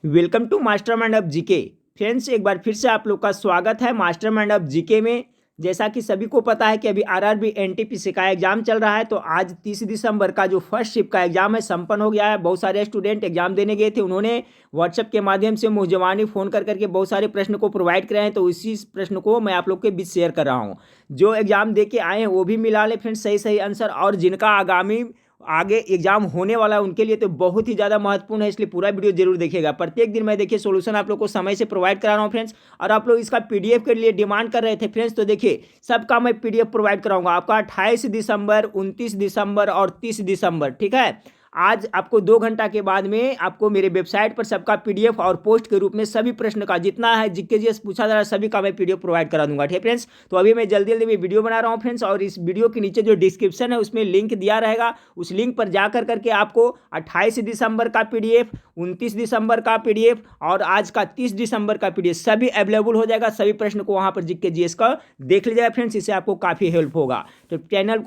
Welcome to mastermind of GK. Friends, एक बार फिर से आप लोग का स्वागत है मास्टरमाइंड ऑफ जीके में। जैसा कि सभी को पता है कि अभी आरआरबी एनटीपीसी का एग्जाम चल रहा है, तो आज 30 दिसंबर का जो फर्स्ट शिफ्ट का एग्जाम है संपन्न हो गया है। बहुत सारे स्टूडेंट एग्जाम देने गए थे, उन्होंने व्हाट्सएप के माध्यम से मुँह जबानी फ़ोन कर करके बहुत सारे प्रश्न को प्रोवाइड कराए हैं, तो इसी प्रश्न को मैं आप लोग के बीच शेयर कर रहा हूँ। जो एग्जाम दे के आए हैं वो भी मिला ले फ्रेंड्स सही सही आंसर, और जिनका आगामी आगे एग्जाम होने वाला है उनके लिए तो बहुत ही ज़्यादा महत्वपूर्ण है, इसलिए पूरा वीडियो जरूर देखिएगा। प्रत्येक दिन मैं देखिए सोल्यूशन आप लोग को समय से प्रोवाइड करा रहा हूँ फ्रेंड्स, और आप लोग इसका पीडीएफ के लिए डिमांड कर रहे थे फ्रेंड्स, तो देखिए सबका मैं पीडीएफ प्रोवाइड कराऊंगा आपका 28 दिसंबर, 29 दिसंबर और 30 दिसंबर। ठीक है, आज आपको 2 घंटा के बाद में आपको मेरे वेबसाइट पर सबका पीडीएफ और पोस्ट के रूप में सभी प्रश्न का जितना है जीके जीएस पूछा जा रहा है सभी का मैं पीडीएफ प्रोवाइड करा दूंगा। ठीक है फ्रेंड्स, तो अभी मैं जल्दी जल्दी वीडियो बना रहा हूँ फ्रेंड्स, और इस वीडियो के नीचे जो डिस्क्रिप्शन है उसमें लिंक दिया रहेगा, उस लिंक पर जाकर करके आपको 28 दिसंबर का पीडीएफ, 29 दिसंबर का पीडीएफ और आज का 30 दिसंबर का पीडीएफ सभी अवेलेबल हो जाएगा। सभी प्रश्न को वहां पर जीके जीएस का देख लीजिएगा फ्रेंड्स, इससे आपको काफ़ी हेल्प होगा। तो चैनल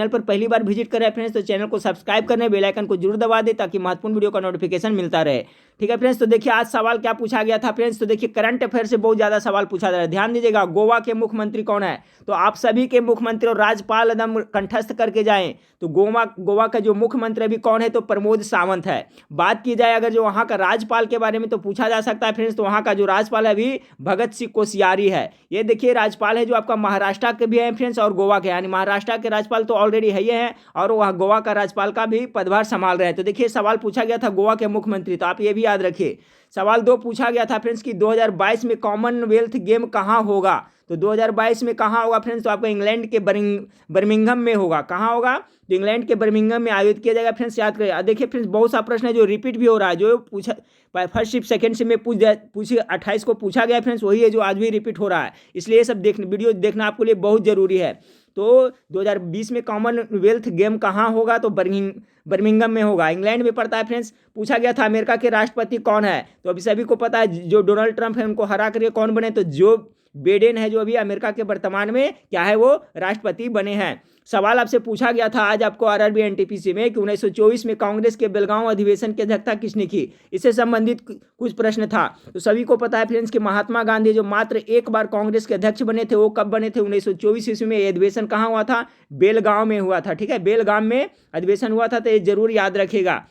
पर पहली बार विजिट करें फ्रेंड्स, तो चैनल को सब्सक्राइब करने बेल आइकन को जरूर दबा दे ताकि महत्वपूर्ण वीडियो का नोटिफिकेशन मिलता रहे। ठीक है फ्रेंड्स, तो देखिए आज सवाल क्या पूछा गया था फ्रेंड्स, तो देखिए करंट अफेयर से बहुत ज्यादा सवाल पूछा जा रहा है। ध्यान दीजिएगा, गोवा के मुख्यमंत्री कौन है, तो आप सभी के मुख्यमंत्री और राज्यपाल एकदम कंठस्थ करके जाएं, तो गोवा का जो मुख्यमंत्री अभी कौन है, तो प्रमोद सावंत है। बात की जाए अगर जो वहां का राज्यपाल के बारे में, तो पूछा जा सकता है फ्रेंड्स, तो वहां का जो राज्यपाल है अभी भगत सिंह कोश्यारी है। ये देखिए राज्यपाल है जो आपका महाराष्ट्र के भी है फ्रेंड्स और गोवा के, यानी महाराष्ट्र के राज्यपाल तो ऑलरेडी है ही है, और वह गोवा का राज्यपाल का भी पदभार संभाल रहे हैं। तो देखिए सवाल पूछा गया था गोवा के मुख्यमंत्री, तो आप ये भी याद रखिए। सवाल 2 पूछा गया था फ्रेंड्स कि 2022 में कॉमनवेल्थ गेम कहाँ होगा, तो 2022 में कहाँ होगा फ्रेंड्स, तो आपको इंग्लैंड के बर्मिंघम में होगा। कहाँ होगा, तो इंग्लैंड के बर्मिंघम में आयोजित किया जाएगा फ्रेंड्स, याद करिए। देखिए फ्रेंड्स बहुत सा प्रश्न है जो रिपीट भी हो रहा है, जो पूछा फर्स्ट शिफ्ट सेकंड शिफ्ट में पूछे 28 को पूछा गया फ्रेंड्स, वही है जो आज भी रिपीट हो रहा है, इसलिए ये सब वीडियो देखना आपके लिए बहुत जरूरी है। तो 2020 में कॉमनवेल्थ गेम कहाँ होगा, तो बर्मिंघम में होगा, इंग्लैंड में पड़ता है फ्रेंड्स। पूछा गया था अमेरिका के राष्ट्रपति कौन है, तो अभी सभी को पता है जो डोनाल्ड ट्रंप है उनको हरा करके कौन बने, तो जो बिडेन है जो अभी अमेरिका के वर्तमान में क्या है वो राष्ट्रपति बने हैं। सवाल आपसे पूछा गया था आज आपको आरआरबी एनटीपीसी में कि 1924 में कांग्रेस के बेलगांव अधिवेशन की अध्यक्षता किसने की, इससे संबंधित कुछ प्रश्न था। तो सभी को पता है फ्रेंड्स कि महात्मा गांधी जो मात्र एक बार कांग्रेस के अध्यक्ष बने थे, वो कब बने थे, 1924 ईस्वी में। अधिवेशन कहाँ हुआ था, बेलगांव में हुआ था। ठीक है, बेलगांव में अधिवेशन हुआ था, तो ये जरूर याद रखिएगा।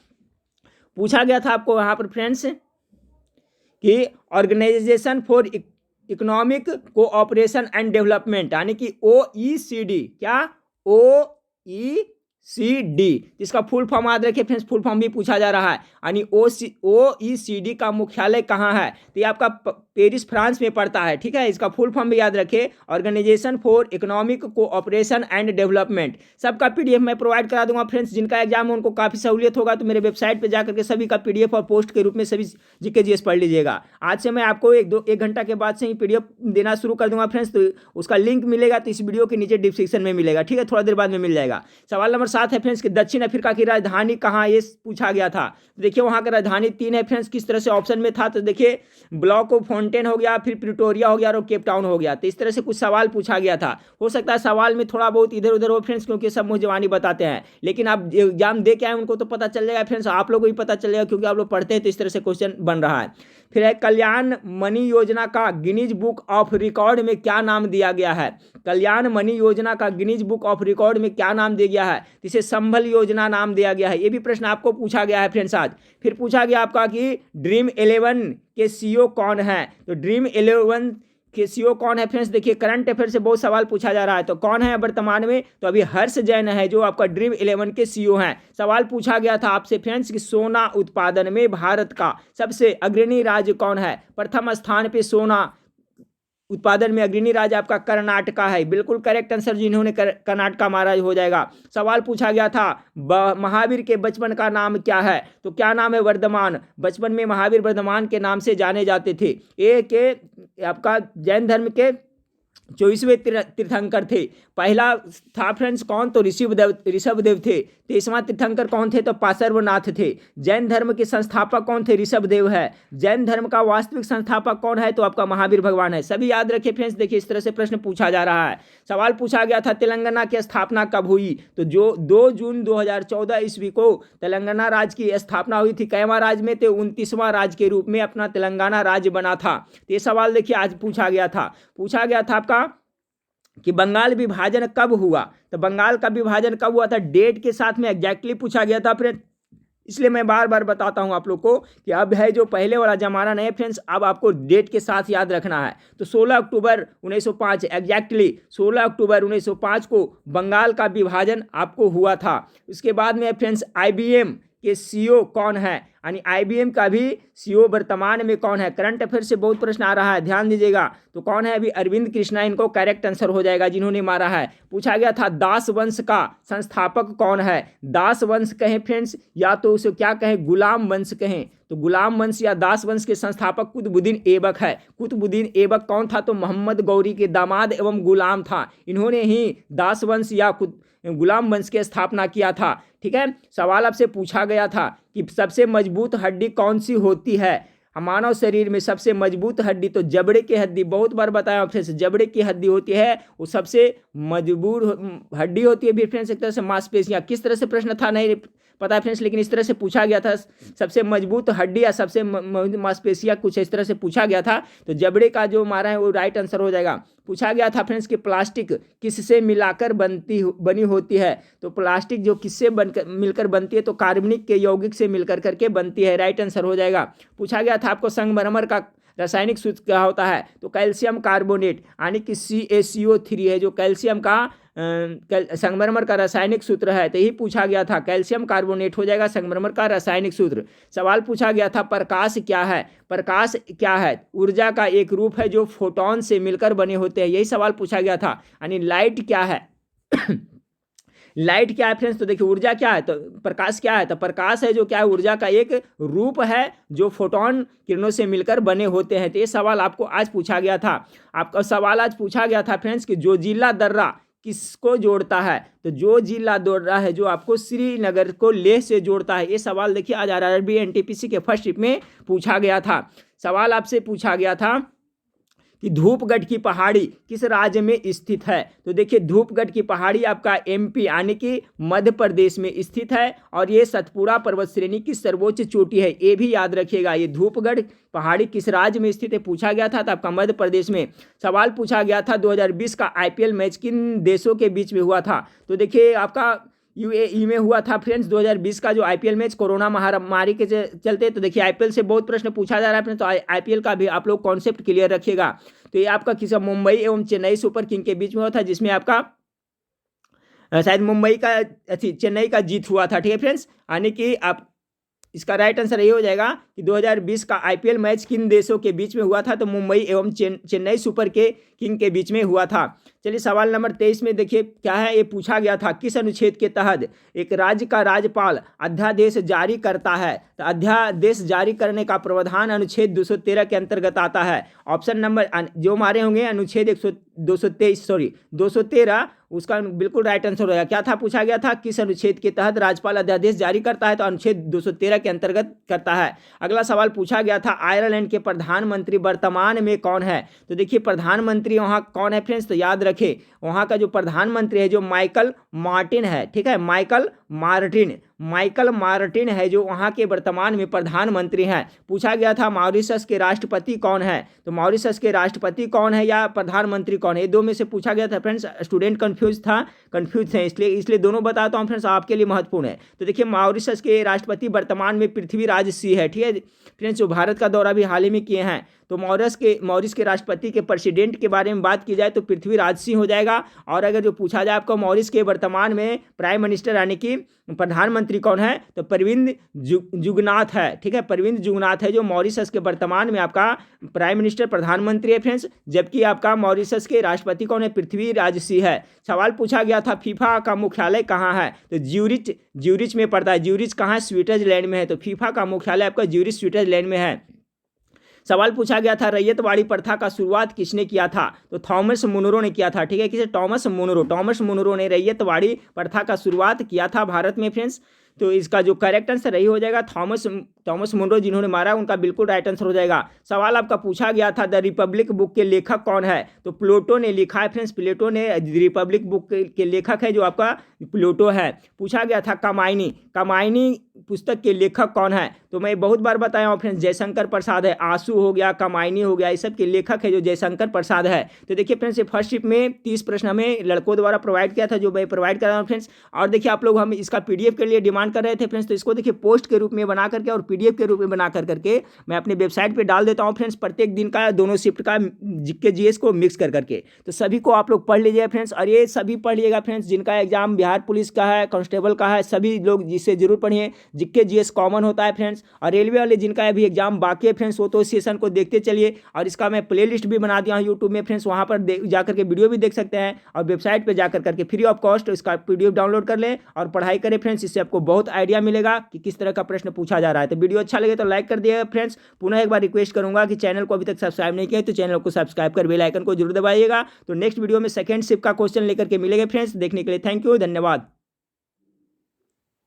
पूछा गया था आपको वहां पर फ्रेंड्स कि organisation for economic cooperation and development, यानी कि OECD, क्या OECD, इसका फुल फॉर्म याद रखिए फ्रेंड्स, फुल फॉर्म भी पूछा जा रहा है। यानी OECD का मुख्यालय कहाँ है, तो ये आपका पेरिस फ्रांस में पड़ता है। ठीक है, इसका फुल फॉर्म भी याद रखिए, organisation for economic cooperation and development. सबका पीडीएफ मैं प्रोवाइड करा दूंगा फ्रेंड्स, जिनका एग्जाम है उनको काफ़ी सहूलियत होगा, तो मेरे वेबसाइट पर जाकर के सभी का पीडीएफ और पोस्ट के रूप में सभी जीके जीएस पढ़ लीजिएगा। आज से मैं आपको एक घंटा के बाद से ही पीडीएफ देना शुरू कर दूंगा फ्रेंड्स, तो उसका लिंक मिलेगा तो इस वीडियो के नीचे डिस्क्रिप्शन में मिलेगा। ठीक है, थोड़ा देर बाद में मिल जाएगा। सवाल नंबर 7 है फ्रेंड्स कि दक्षिण अफ्रीका की राजधानी कहाँ, ये पूछा गया था। देखिए वहाँ का राजधानी 3 है फ्रेंड्स, किस तरह से ऑप्शन में था, तो देखिए ब्लॉक ऑफ फाउंटेन हो गया, फिर प्रिटोरिया हो गया और केप टाउन हो गया। तो इस तरह से कुछ सवाल पूछा गया था। हो सकता है सवाल में थोड़ा बहुत इधर उधर हो फ्रेंड्स, क्योंकि सब मुँह जवानी बताते हैं, लेकिन आप एग्जाम दे के आए उनको तो पता चल जाएगा फ्रेंड्स, आप लोग को भी पता चल जाएगा क्योंकि आप लोग पढ़ते हैं, तो इस तरह से क्वेश्चन बन रहा है। फिर है कल्याण मणि योजना का गिनीज बुक ऑफ रिकॉर्ड में क्या नाम दिया गया है, कल्याण मणि योजना का गिनीज बुक ऑफ रिकॉर्ड में क्या नाम दिया गया है, इसे संभल योजना नाम दिया गया है। ये भी प्रश्न आपको पूछा गया है फ्रेंड्स आज। फिर पूछा गया आपका कि ड्रीम 11 के सीईओ कौन है, तो ड्रीम 11 के सीईओ कौन है फ्रेंड्स, देखिए करंट अफेयर से बहुत सवाल पूछा जा रहा है, तो कौन है वर्तमान में, तो अभी हर्ष जैन है जो आपका ड्रीम 11 के सीईओ हैं। सवाल पूछा गया था आपसे फ्रेंड्स कि सोना उत्पादन में भारत का सबसे अग्रणी राज्य कौन है, प्रथम स्थान पे सोना उत्पादन में अग्रणी राज्य आपका कर्नाटका है। बिल्कुल करेक्ट आंसर जिन्होंने कर्नाटका मारा हो जाएगा। सवाल पूछा गया था महावीर के बचपन का नाम क्या है, तो क्या नाम है, वर्धमान। बचपन में महावीर वर्धमान के नाम से जाने जाते थे। ये के आपका जैन धर्म के 24वें तीर्थंकर थे। पहला था फ्रेंड्स कौन, तो ऋषभदेव थे। 23वां तीर्थंकर कौन थे, तो पार्श्वनाथ थे। जैन धर्म के संस्थापक कौन थे, ऋषभदेव है। जैन धर्म का वास्तविक संस्थापक कौन है, तो आपका महावीर भगवान है। सभी याद रखिए फ्रेंड्स, देखिए इस तरह से प्रश्न पूछा जा रहा है। सवाल पूछा गया था तेलंगाना की स्थापना कब हुई, तो जो 2 जून 2014 ईस्वी को तेलंगाना राज्य की स्थापना हुई थी। कैवां राज्य में, तो 29वां राज्य के रूप में अपना तेलंगाना राज्य बना था। तो ये सवाल देखिए आज पूछा गया था आपका कि बंगाल विभाजन कब हुआ, तो बंगाल का विभाजन कब हुआ था, डेट के साथ में एग्जैक्टली पूछा गया था फ्रेंड। इसलिए मैं बार बार बताता हूं आप लोग को कि अब है जो पहले वाला जमाना नहीं फ्रेंड्स, अब आपको डेट के साथ याद रखना है। तो 16 अक्टूबर 1905 एग्जैक्टली 16 अक्टूबर 1905 को बंगाल का विभाजन आपको हुआ था। उसके बाद में फ्रेंड्स IBM के CEO कौन है, यानी IBM का भी CEO वर्तमान में कौन है। करंट अफेयर से बहुत प्रश्न आ रहा है, ध्यान दीजिएगा। तो कौन है अभी, अरविंद कृष्णा इनको करेक्ट आंसर हो जाएगा, जिन्होंने मारा है। पूछा गया था दास वंश का संस्थापक कौन है। दास वंश कहें फ्रेंड्स, या तो उसे क्या कहें, गुलाम वंश कहें। तो गुलाम वंश या दास वंश के संस्थापक कुतुबुद्दीन ऐबक है। कुतुबुद्दीन ऐबक कौन था, तो मोहम्मद गौरी के दामाद एवं गुलाम था। इन्होंने ही दास वंश या गुलाम वंश की स्थापना किया था। ठीक है, सवाल आपसे पूछा गया था कि सबसे मजबूत हड्डी कौन सी होती है। मानव शरीर में सबसे मजबूत हड्डी तो जबड़े की हड्डी, बहुत बार बताया फ्रेंड्स, जबड़े की हड्डी होती है, वो सबसे मजबूत हड्डी होती है। भी फ्रेंड्स एक तरह से मांसपेशियां, किस तरह से प्रश्न था नहीं पता है फ्रेंड्स, लेकिन इस तरह से पूछा गया था। सबसे मजबूत हड्डी या सबसे मांसपेशियां, कुछ इस तरह से पूछा गया था। तो जबड़े का जो मारा है वो राइट आंसर हो जाएगा। पूछा गया था फ्रेंड्स कि प्लास्टिक किससे मिलाकर बनी होती है। तो प्लास्टिक जो किससे मिलकर बनती है, तो कार्बनिक के यौगिक से मिलकर करके बनती है, राइट आंसर हो जाएगा। पूछा गया था आपको संगमरमर का रासायनिक सूत्र क्या होता है, तो कैल्शियम कार्बोनेट, यानी कि CaCO3 है जो कैल्शियम का संगमरमर का रासायनिक सूत्र है। तो यही पूछा गया था, कैल्शियम कार्बोनेट हो जाएगा संगमरमर का रासायनिक सूत्र। सवाल पूछा गया था प्रकाश क्या है। प्रकाश क्या है, ऊर्जा का एक रूप है जो फोटोन से मिलकर बने होते हैं, यही सवाल पूछा गया था। यानी लाइट क्या है लाइट क्या है फ्रेंड्स, तो देखिए ऊर्जा क्या है, तो प्रकाश क्या है, तो प्रकाश है जो क्या है, ऊर्जा का एक रूप है जो फोटोन किरणों से मिलकर बने होते हैं। तो ये सवाल आपको आज पूछा गया था। आपका सवाल आज पूछा गया था फ्रेंड्स कि जोजिला दर्रा किसको जोड़ता है, तो जोजिला दर्रा है जो आपको श्रीनगर को लेह से जोड़ता है। ये सवाल देखिए आज RRB NTPC के फर्स्ट शिफ्ट में पूछा गया था। सवाल आपसे पूछा गया था कि धूपगढ़ की पहाड़ी किस राज्य में स्थित है, तो देखिए धूपगढ़ की पहाड़ी आपका MP यानी कि मध्य प्रदेश में स्थित है, और ये सतपुड़ा पर्वत श्रेणी की सर्वोच्च चोटी है। ये भी याद रखिएगा, ये धूपगढ़ पहाड़ी किस राज्य में स्थित है पूछा गया था, तो आपका मध्य प्रदेश में। सवाल पूछा गया था 2020 का IPL मैच किन देशों के बीच में हुआ था, तो देखिए आपका UAE में हुआ था फ्रेंड्स 2020 का जो IPL मैच, कोरोना महामारी के चलते। तो देखिए IPL से बहुत प्रश्न पूछा जा रहा है फ्रेंड्स, तो IPL का भी आप लोग कॉन्सेप्ट क्लियर रखिएगा। तो ये आपका किसी मुंबई एवं चेन्नई सुपर किंग के बीच में हुआ था, जिसमें आपका शायद मुंबई का चेन्नई का जीत हुआ था। ठीक है फ्रेंड्स, यानी कि आप इसका राइट आंसर ये हो जाएगा कि 2020 का IPL मैच किन देशों के बीच में हुआ था, तो मुंबई एवं चेन्नई सुपर किंग के बीच में हुआ था। चलिए सवाल नंबर 23 में देखिए क्या है, ये पूछा गया था किस अनुच्छेद के तहत एक राज्य का राज्यपाल अध्यादेश जारी करता है, तो अध्यादेश जारी करने का प्रावधान अनुच्छेद 213 के अंतर्गत आता है। ऑप्शन नंबर जो मारे होंगे अनुच्छेद 213 उसका बिल्कुल राइट आंसर होगा। क्या था पूछा गया था, किस अनुच्छेद के तहत राज्यपाल अध्यादेश जारी करता है, तो अनुच्छेद 213 के अंतर्गत करता है। अगला सवाल पूछा गया था आयरलैंड के प्रधानमंत्री वर्तमान में कौन है, तो देखिए प्रधानमंत्री वहाँ कौन है फ्रेंड्स, तो याद रखें वहाँ का जो प्रधानमंत्री है जो माइकल मार्टिन है। ठीक है, माइकल मार्टिन है जो वहाँ के वर्तमान में प्रधानमंत्री हैं। पूछा गया था मॉरिशस के राष्ट्रपति कौन है, तो मॉरिशस के राष्ट्रपति कौन है या प्रधानमंत्री कौन है, ये दो में से पूछा गया था फ्रेंड्स। स्टूडेंट कंफ्यूज है, इसलिए दोनों बताता हूँ फ्रेंड्स, आपके लिए महत्वपूर्ण है। तो देखिए मॉरिशस के राष्ट्रपति वर्तमान में पृथ्वीराज सिंह है। ठीक है फ्रेंड्स, जो भारत का दौरा भी हाल ही में किए हैं। तो मॉरिस के राष्ट्रपति के प्रेसिडेंट के बारे में बात की जाए तो पृथ्वीराज सिंह हो जाएगा। और अगर जो पूछा जाए आपको मॉरिस के वर्तमान में प्राइम मिनिस्टर यानी कि प्रधानमंत्री कौन है, तो प्रविंद जुगनाथ है। ठीक है, प्रविंद जुगनाथ है जो मॉरिशस के वर्तमान में आपका प्राइम मिनिस्टर प्रधानमंत्री है फ्रेंड्स। जबकि आपका मॉरिशस के राष्ट्रपति कौन है, पृथ्वीराज सिंह है। सवाल पूछा गया था फीफा का मुख्यालय कहाँ है, तो ज्यूरिच में पड़ता है। ज्यूरिच कहाँ है, स्विट्जरलैंड में है। तो फीफा का मुख्यालय आपका ज्यूरिच स्विट्जरलैंड में है। सवाल पूछा गया था रैयतवाड़ी प्रथा का शुरुआत किसने किया था, तो थॉमस मुनरो ने किया था। ठीक है, किसे? टॉमस मुनरो ने रैयतवाड़ी प्रथा का शुरुआत किया था भारत में फ्रेंड्स। तो इसका जो करेक्ट आंसर रही हो जाएगा थॉमस मुनरो, जिन्होंने मारा उनका बिल्कुल राइट आंसर हो जाएगा। सवाल आपका पूछा गया था द रिपब्लिक बुक के लेखक कौन है, तो प्लेटो ने लिखा है फ्रेंड्स। प्लेटो ने रिपब्लिक बुक के लेखक है जो आपका प्लेटो है। पूछा गया था कमायनी पुस्तक के लेखक कौन है, तो मैं बहुत बार बताया हूँ फ्रेंड्स, जयशंकर प्रसाद है। आंसू हो गया, कमायनी हो गया, इस सब के लेखक है जो जयशंकर प्रसाद है। तो देखिए फ्रेंड्स, ये फर्स्ट शिफ्ट में 30 प्रश्न हमें लड़कों द्वारा प्रोवाइड किया था, जो मैं प्रोवाइड कर रहा हूँ फ्रेंड्स। और देखिए आप लोग हम इसका पीडीएफ के लिए डिमांड कर रहे थे फ्रेंड्स, तो इसको देखिए पोस्ट के रूप में बना करके और पीडीएफ के रूप में बना करके मैं अपनी वेबसाइट पे डाल देता हूँ फ्रेंड्स, प्रत्येक दिन का दोनों शिफ्ट का जीके जीएस को मिक्स करके। तो सभी को आप लोग पढ़ लीजिए फ्रेंड्स, और ये सभी पढ़ लीजिएगा फ्रेंड्स जिनका एग्जाम बिहार पुलिस का है, कांस्टेबल का है, सभी लोग जिससे जरूर पढ़िए। जीके जीएस कॉमन होता है फ्रेंड्स, और रेलवे वाले जिनका अभी एग्जाम बाकी है फ्रेंड्स, वो तो इस सेशन को देखते चलिए। और इसका मैं प्लेलिस्ट भी बना दिया हूँ यूट्यूब में फ्रेंड्स, वहाँ पर जाकर के वीडियो भी देख सकते हैं, और वेबसाइट पर जाकर करके फ्री ऑफ कॉस्ट इसका पीडीएफ डाउनलोड कर लें और पढ़ाई करें फ्रेंड्स। इससे आपको बहुत आइडिया मिलेगा कि किस तरह का प्रश्न पूछा जा रहा है। तो वीडियो अच्छा लगे तो लाइक कर दिए फ्रेंड्स। पुनः एक बार रिक्वेस्ट करूंगा कि चैनल को अभी तक सब्सक्राइब नहीं किया तो चैनल को सब्सक्राइब कर बेल आइकन को जरूर दबाइएगा। तो नेक्स्ट वीडियो में सेकंड शिफ्ट का क्वेश्चन लेकर के मिलेंगे फ्रेंड्स। देखने के लिए थैंक यू, धन्यवाद।